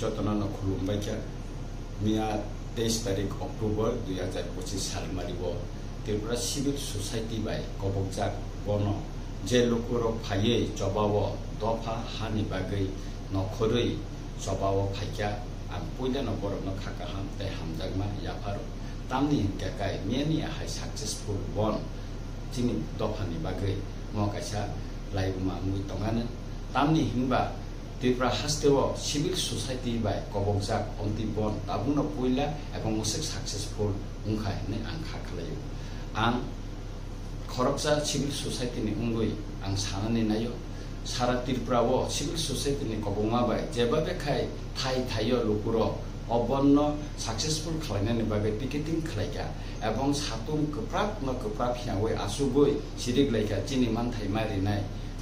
যতন খুলুমবাইকা মিয়া 23 তারিখ অক্টোবর 2025 সাল মারিব ত্রিপুরা সিভিল সোসাইটি বাই কবকজাক বন যে লোকর ফাইয়ে জবাব দফা হানি বাগৈ নখরই জবাব ফাইকা আং পয়লা বরফ খাকা হাম তাই হামজাগমা ইয়াফার তামনি হিংকাকাই মিয়ানি আহাই সাকসেসফুল বন তিনি দফানি বাগৈ মকাইসা লাইবুমা মুই তঙানো তামনি হিংবা ত্রিপুরা হাস্তেও সিভিল সোসাইটি বাই কবকজাক অন্তি বন তাবুনো পয়লা এবং মোসে সাকসেসফুল উংখা হেনে আং খাখালাयो आं खरकसा सिविल सोसाइटी नि उंगुई आं सानानै नायो सारा त्रिपुराव सिविल सोसाइटी नि कबंगा बाय जेबा बेखाय थायो लुकुरो अबन्न सक्सेसफुल खालायनायनि बागै पिकेटिं खालायगा एवं सातुम गोप्राब हियावै आसुबै सिरिगलायगा जिनि मानथाय मारिनाय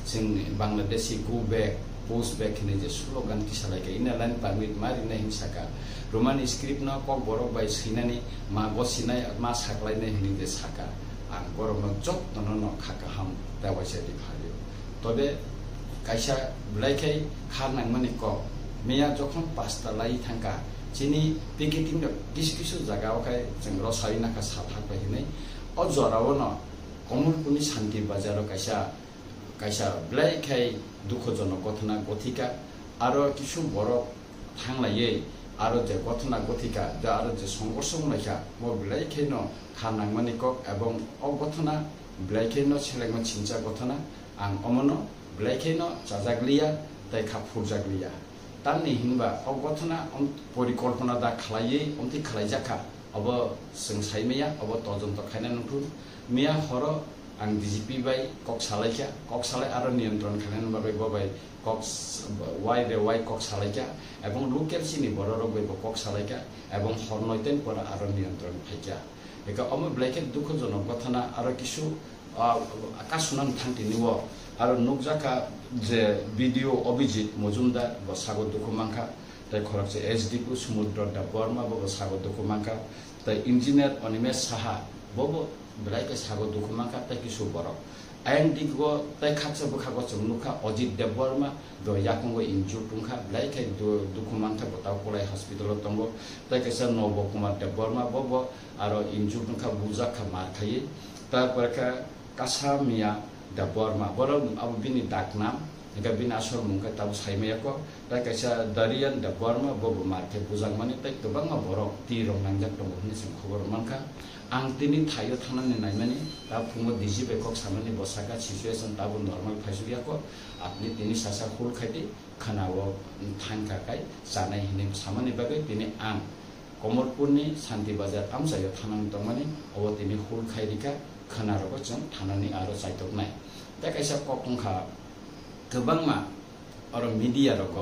जोंनि बांलादेशी गो बेक पोस्ट बेक नि जे स्लोगान किसालायगा इना लाइन पारमिट मारिनाय हिंसाका रोमान स्क्रिप्ट न कक बरक बाय सैनानै मा बसिनाय मा सागलायनाय हिनि जे साका आं गरमनो जत्न न खाका हाम दावायसादि फालियो तबे कायसा बुलायखाय खारनांमानि क मेया जखन पास्ता लाई थांका जिनि पिकेटिं किसु जागावखाय जों रसाय नाका साफाबाय हिनै अ जराव न कमलपुरनि शान्ति बाजाराव कायसा बुलायखाय दुखजनक घटना गथिका आरो किसु बरक थांलायै आरो जे घटना गथिका दा आरो जे संघर्ष मुलायखा मो बिलायखाय न खारनांमानि क एवं अ घटना बिलायखाय न सेलेगमा चिन्जा घटना आं अमन बिलायखाय न जाजाग्लिया ताय खाफुरजाग्लिया तानि हिनबा अ घटना परिकल्पना दा खालायै अन्ति खालायजाखा अब जों सायमाया अब तजन्त खायना नुथु मिया हर आं डिजिपि बाय कक सालाय आरो नियन्त्रण खालायना बाय बाय कक वाइ कक सालायका एवं लोकेल सिनि बररक बाय कक सालायका एवं हरनयतेन पर आरो नियन्त्रण फायका एका अम ब्लैके दुखजनक घटना आरो किसु आकाशुनान थांतिनिव आरो नुकजाका जे भिडिओ अभिजित मजुमदार बसागो दुखुमांखा ताय खरकसे एसडीपु समुद्र दा बर्मा बो सागो दुखुमांखा ताय इंजिनियर अनिमेश साहा बो ब्लाइके सागो दुखुमांखा ताय किसु बरक आइएनडीको ताय खाक्सा बुखागो चुनुखा अजित देवबर्मा द याकुंगो इन्जु टुंखा ब्लाइके दुखुमांखा बताव कोलाय हस्पिटल तंगो ताय केसा नव कुमार देवबर्मा बो आरो इन्जु टुंखा बुजाखा मारखायै तारपरका कासामिया देवबर्मा बरो अब बिनि डाकनाम एका बिनि आसल मुंखा ताब सायमायाको ताय केसा दरियान देवबर्मा बो मारखे बुजांमानि ताय गोबां बरक तिरं नांजाक दङ होनना जों खबर मोनखा आं दिनै थायो थानानै नायमानि दा फुङो दिजि बेकक सामनि बसाका सिचुएशन दाबो नर्माल फाइसुयाको आपनि दिनै सासा हुल खायदि खानाव थांखाखाय जानाय हिने सामनि बागै दिनै आं कमलपुरनि शान्ति बाजार आमजायाव थानानै दंमानि अब दिनै हुल खायदिका खानारबो जों थानानै आरो जायदबनाय दा कायसा ककंखा गोबांमा आरो मिडिया रक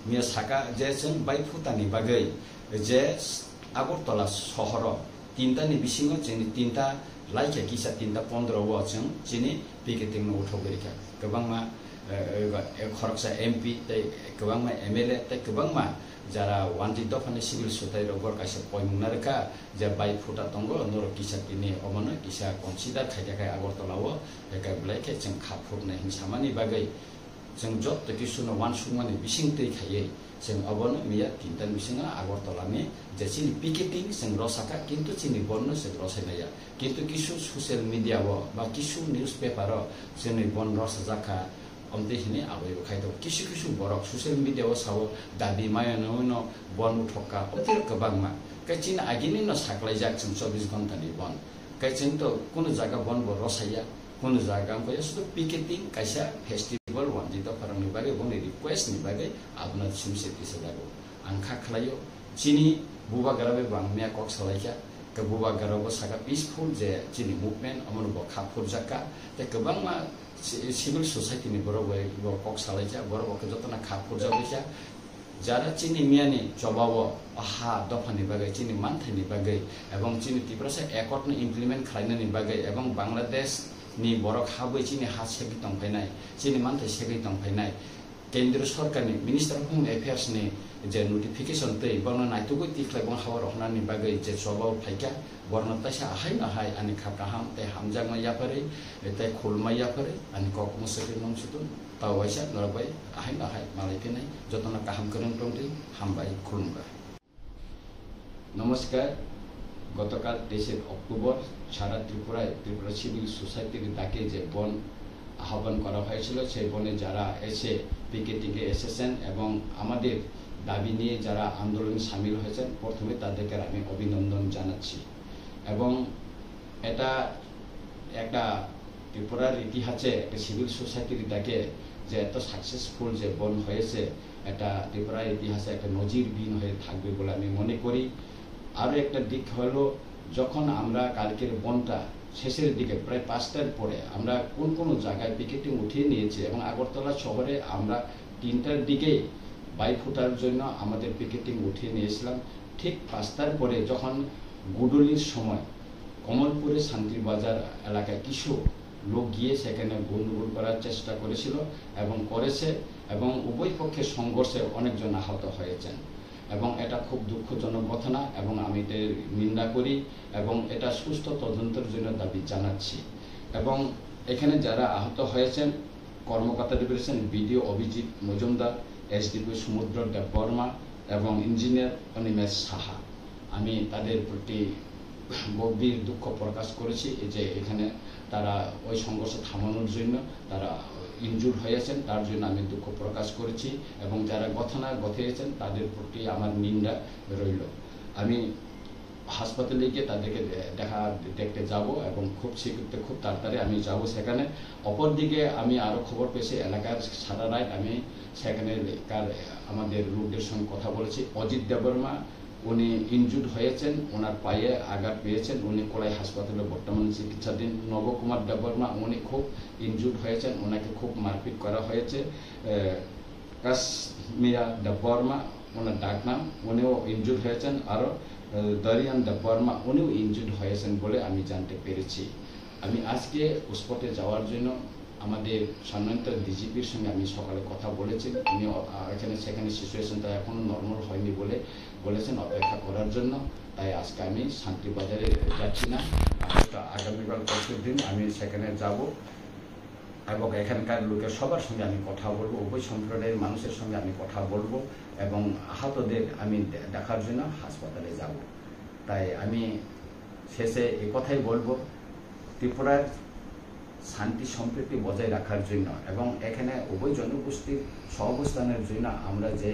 मिया साका जे जों बाय फुटानि बागै जे आगरतला सहर तीनटानि बिसिङाव जोंनि तीनटा लाइके किसा 3:15 व जों जिनि पिकेटिं न उठौगरिखा गोबांमा खरकसा एमपी तै गोबांमा एमएलए तै गोबांमा जारा वानजि दफानि सिभिल सोसाइटी रबर कायसा पयमुनारका जे बाय फुटा तंगो नर किसा तिनि अमन किसा कन्सिडार खायखाय आगरतलाव एका ब्लाइके जों खाफुरनाय हिंसामानि बागै जों जत किसुनो वान सुमानि बिसिं तै खायै जों अबन मिया तीनटा बिसिङा आगरतलानि जे चिनि पिकेटिं जों रसाका किन्तु चिनि बन्न जों रसायनाया किन्तु किसु सोशल मिडिया बा किसु न्यूज पेपर जोंनि बन रस जाखा अमदे हिने आबैबो खायदो किसु बरक सोशल मिडिया साव दाबि मायनो न बन उठका अतिर गोबांमा कायचिन आगिनि न साख्लाय जाक जों 24 घन्टानि बन कायचिन त कुन जागा बन ब रसाया कुन जागा को यस्तो पिकेटिं कायसा फेस्टिभल वानजि त फरंनि बागै बनि रिक्वेस्ट नि बागै आपना सिमसे तिसदागो आंखा खलायो चिनि बुबा गराबे बांमिया कक सलायका के बुबा गराबो सागा पीसफुल जे चिनि मुभमेन्ट अमन ब खाफुर जाका ते गोबांमा सिभिल सोसाइटी नि बरबै ब कक सलायका बरबो के जतना खाफुर जाबैका जारा चिनि मियानि जवाब आहा दफानि बागै चिनि मानथायनि बागै एवं चिनि तिब्रासा एकर्ड नि इमप्लिमेन्ट खालायनायनि बागै एवं बांलादेश नि बरक हाबै चिनि हा सेगि तंफायनाय चिनि मानथाय सेगि तंफायनाय केन्द्र सरकारनि मिनिस्टार अफ होम एफेयार्स नि जे नोटिफिकेशन तै बन नायतुगै तिख्लायबं हावर हनानि बागै जे जवाब फायका बरन तैसा आहाय नाहाय आनि खाकाहाम तै हामजांमा याफारै तै खुलमा याफारै आनि कक मुसके नंसुतुन तावाइसा नरबाय आहाय नाहाय मालायफैनाय जतना गाहाम गोरों दंदै हामबाय खुलुमबाय। नमस्कार। গতকাল 23 অক্টোবর সারা ত্রিপুরা সিভিল সোসাইটির ডাকে যে বন আহ্বান করা হয়েছিল সেই বনে যারা এসে পিকেটিংয়ে এসেছেন এবং আমাদের দাবি নিয়ে যারা আন্দোলনে সামিল হয়েছেন প্রথমে তাদেরকে আমি অভিনন্দন জানাচ্ছি এবং এটা একটা ত্রিপুরার ইতিহাসে একটা সিভিল সোসাইটির ডাকে যে এত সাকসেসফুল যে বন হয়েছে এটা ত্রিপুরার ইতিহাসে একটা নজিরবিহীন হয়ে থাকবে বলে আমি মনে করি। আরও একটা দিক হলো যখন আমরা কালকের বনটা শেষের দিকে প্রায় 5টার পরে আমরা কোন জায়গায় পিকেটিং উঠিয়ে নিয়েছি এবং আগরতলা শহরে আমরা 3টার দিকে বাইফুটার জন্য আমাদের পিকেটিং উঠিয়ে নিয়েছিলাম। ঠিক 5টার পরে যখন গুডলির সময় কমলপুরে শান্তিবাজার এলাকায় কিছু লোক গিয়ে সেখানে গন্ডগোল করার চেষ্টা করেছিল এবং করেছে এবং উভয় পক্ষের সংঘর্ষে অনেকজন আহত হয়েছেন এবং এটা খুব দুঃখজনক ঘটনা এবং আমি এর নিন্দা করি এবং এটা সুস্থ তদন্তের জন্য দাবি জানাচ্ছি এবং এখানে যারা আহত হয়েছেন কর্মকর্তা রয়েছেন বিডিও অভিজিৎ মজুমদার, এসডিপি সমুদ্র দেববর্মা এবং ইঞ্জিনিয়ার অনিমেষ সাহা। আমি তাদের প্রতি গভীর দুঃখ প্রকাশ করেছি যে এখানে তারা ওই সংঘর্ষ থামানোর জন্য তারা ইনজুর হয়েছেন তার জন্য আমি দুঃখ প্রকাশ করেছি এবং যারা ঘটনা ঘটিয়েছেন তাদের প্রতি আমার নিন্দা রইল। আমি হাসপাতালে গিয়ে তাদেরকে দেখতে যাব এবং খুব শীঘ্র খুব তাড়াতাড়ি আমি যাব সেখানে। অপরদিকে আমি আরও খবর পেয়েছি এলাকার সারা রাত আমি সেখানে আমাদের লোকদের সঙ্গে কথা বলেছি। অজিত দেববর্মা উনি ইনজুর্ড হয়েছেন, ওনার পায়ে আঘাত পেয়েছেন, উনি কোলাই হাসপাতালে বর্তমানে চিকিৎসাধীন। নবকুমার দেববর্মা উনি খুব ইনজুর্ড হয়েছেন, ওনাকে খুব মারপিট করা হয়েছে। কাশ্মীরা দেববর্মা ওনার ডাক নাম, উনিও ইনজুর্ড হয়েছেন। আরও দরিয়ান দেববর্মা উনিও ইনজুর্ড হয়েছেন বলে আমি জানতে পেরেছি। আমি আজকে স্পটে যাওয়ার জন্য আমাদের সম্মানিত ডিজিপির সঙ্গে আমি সকালে কথা বলেছি। উনি সেখানে সিচুয়েশনটা এখনও নর্মাল হয়নি বলে বলেছেন অপেক্ষা করার জন্য। তাই আজকে আমি শান্তিবাজারে যাচ্ছি না, আগামীকাল পরশুর দিন আমি সেখানে যাব এবং এখানকার লোকের সবার সঙ্গে আমি কথা বলবো, উভয় সম্প্রদায়ের মানুষের সঙ্গে আমি কথা বলবো এবং আহতদের আমি দেখার জন্য হাসপাতালে যাব। তাই আমি শেষে এই কথাই বলবো, ত্রিপুরার শান্তি সম্প্রীতি বজায় রাখার জন্য এবং এখানে উভয় জনগোষ্ঠীর সহাবস্থানের জন্য আমরা যে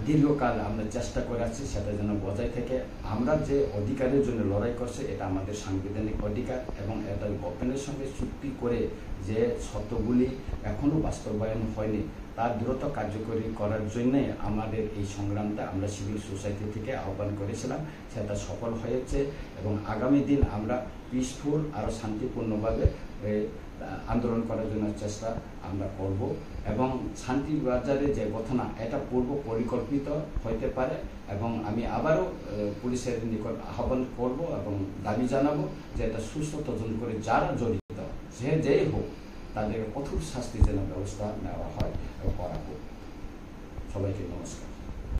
দীর্ঘকাল আমরা চেষ্টা করে আসছি সেটা যেন বজায় থেকে আমরা যে অধিকারের জন্য লড়াই করছে এটা আমাদের সাংবিধানিক অধিকার এবং এটা গভর্নমেন্টের সঙ্গে চুক্তি করে যে শর্তগুলি এখনও বাস্তবায়ন হয়নি তার দ্রুত কার্যকরী করার জন্যে আমাদের এই সংগ্রামটা আমরা সিভিল সোসাইটি থেকে আহ্বান করেছিলাম, সেটা সফল হয়েছে এবং আগামী দিন আমরা পিসফুল আরও শান্তিপূর্ণভাবে আন্দোলন করার জন্য চেষ্টা আমরা করব এবং শান্তিবাজারে যে ঘটনা এটা পূর্ব পরিকল্পিত হইতে পারে এবং আমি আবারও পুলিশের নিকট আহ্বান করব এবং দাবি জানাবো যে এটা সুস্থ তদন্ত করে যারা জড়িত সে যেই হোক তাদের কঠোর শাস্তি যেন ব্যবস্থা নেওয়া হয় এবং করা হোক। সবাইকে নমস্কার।